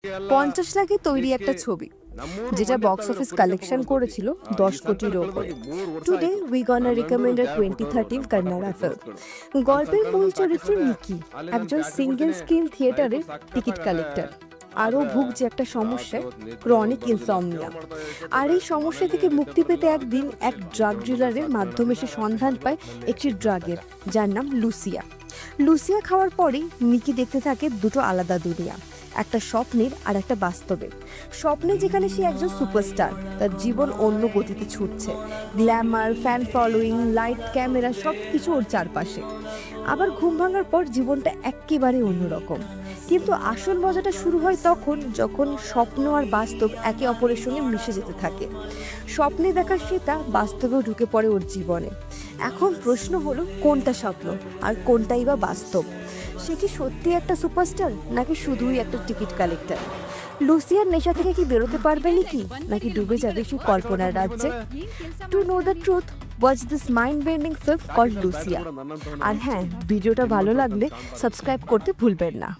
50 লাখে তৈরি একটা ছবি যেটা বক্স অফিস কালেকশন করেছিল 10 কোটির ওপরে। Today we gonna recommend a 2013 Kannada film. গল্পের মূল চরিত্র নিকি একজন সিঙ্গেল স্ক্রিন থিয়েটারের টিকিট কালেক্টর। আরও ভুগছে একটা সমস্যায়, ক্রনিক ইনসমনিয়া। আর এই সমস্যা থেকে মুক্তি পেতে একদিন এক ড্রাগ ডিলারের মাধ্যমে সে সন্ধান পায় একটি ড্রাগের, যার নাম লুসিয়া। লুসিয়া খাওয়ার পরেই নিকি দেখতে থাকে দুটো আলাদা দুনিয়া, একটা স্বপ্নের আর একটা বাস্তবের। স্বপ্নে যেখানে সে একজন সুপারস্টার, তার জীবন অন্য গতিতে ছুটছে, Glamour, fan following, light, camera সব কিছু ওর চারপাশে। আবার ঘুম ভাঙার পর জীবনটা একেবারে অন্যরকম। কিন্তু আসল মজাটা শুরু হয় তখন যখন স্বপ্ন আর বাস্তব একে অপরের সঙ্গে মিশে যেতে থাকে। স্বপ্নে দেখার সেটা বাস্তবেও ঢুকে পড়ে ওর জীবনে। এখন প্রশ্ন হলো, কোনটা স্বপ্ন আর কোনটাই বা বাস্তব? সে কি সত্যি একটা সুপারস্টার, নাকি শুধুই একটা টিকিট কালেক্টর? লুসিয়ার নেশা থেকে কি বেরোতে পারবে নাকি ডুবে যাবে সেই কল্পনার রাজ্যে? To know the truth, watch this mind bending film called Lucia. আর হ্যাঁ, ভিডিওটা ভালো লাগলে সাবস্ক্রাইব করতে ভুলবেন না।